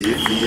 Feel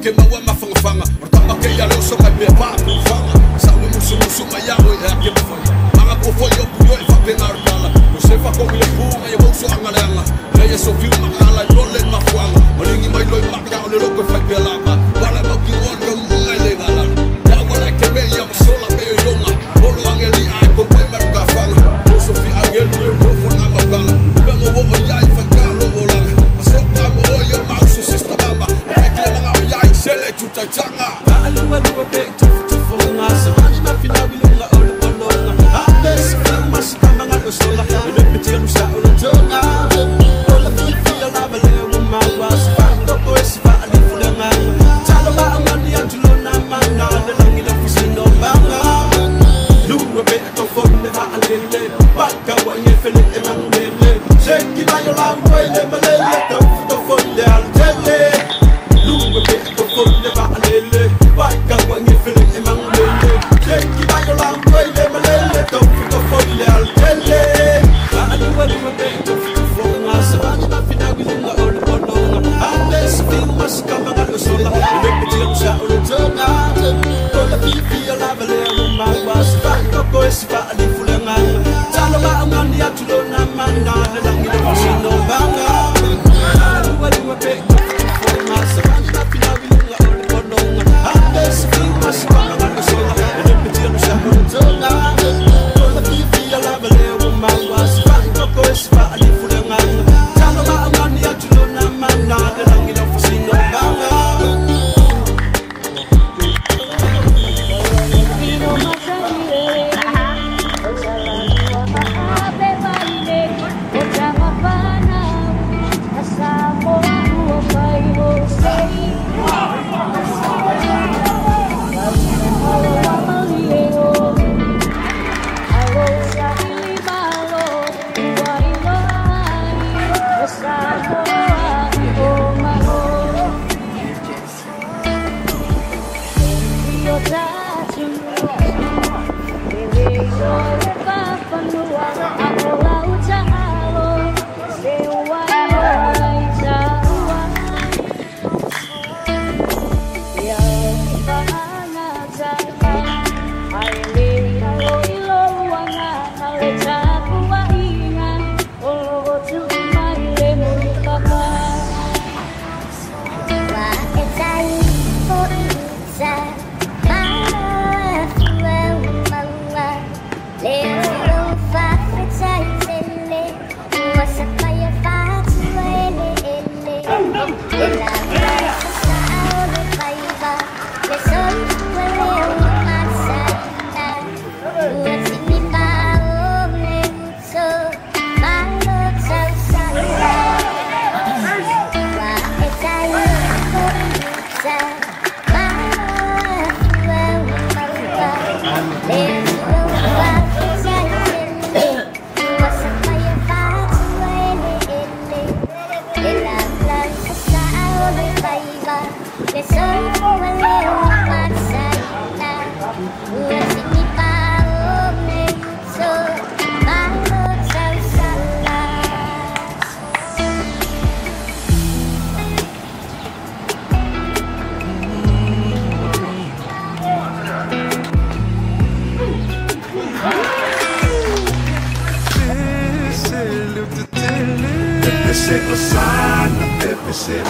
ke maua mafangafanga Martama ke ia leo so mai mea pāpufanga Saue musu mai au e ake mawhanga Manga kofo i opu yo e whapena arutala No se whakongi le pūnga i wauso angaleanga Leia so fiu makala i role mafuanga Maringi mai loi maka o le loko e whaipea lapa Wala mauki wanda munga i le ngala Tawa lai ke mei au sola me o ilonga Holo angeli ai ko mai maruka whanga No so fi angeli e kofo na mawhanga Bengo wo o iai whakalo o langa Masoka mo o yo mauso sista mama Eke langa o iai sele tutaitanga Alua lua pe tufu ngasa Mani mafina wilunga o le polonga Apesi fiu masikama ngalo sola Ulepe tilu sa o le tonga Ola fifi o lava leo umawa Sifando o e sifa alifulenga Talo ba amani atulona mana Lelangi le fusino banga Lua pe atofone va alele Baka wange fele e mangele Sheki na yo langwe le malele Tofone al tele Lua pe atofone va alele Baka wange fele e mangele Sheki na yo langwe le malele Tofone al tele Alua lua pe tofone ngasa Mani mafina wilunga o le polonga Apesi fiu masikama ngalo sola Ulepe tilu sa o le tonga Ola fifi o lava leo umawa Sifando ko e sifa alifulenga Talo ba amani atulona mana Lelangi le fusino banga Alua lua pe tofone ngasa Mani mafina wilunga o le polonga Apesi fiu masikama ngalo sola Ulepe tilu sa o le tonga Ola fifi o lava leo umawa Sifando ko e sifa alifulenga Talo ba amani atulona mana Lelangi le fusino banga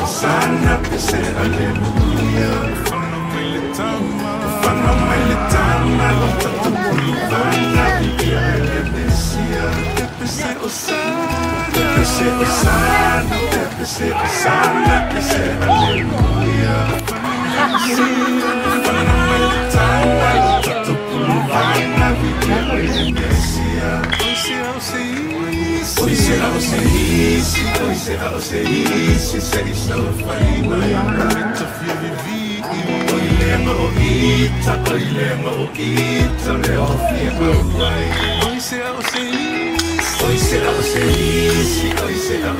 Osana, aleluya. Ufana mailitama, lotato pulivana, vivia elemesia. Osana, aleluya. Ufana mailitama, lotato pulivana, vivia elemesia. Hoy será o seis, sei só faima. Hoy lema o ita, leo fiema vai. Hoy será o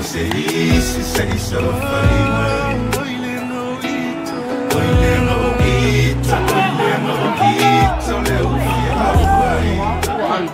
seis, sei só faima. Hoy lema o ita, leo fiema vai.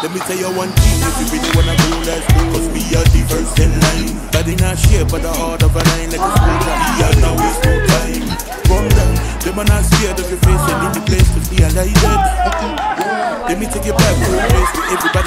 Let me tell you one thing, if you really wanna go, let's go. Cause we are the first in line. Body not shape, but the heart of a line. Like a soldier, we are now waste no time. Run down, them are not scared of your face and in the place to be alive. Let me take you back to a place where everybody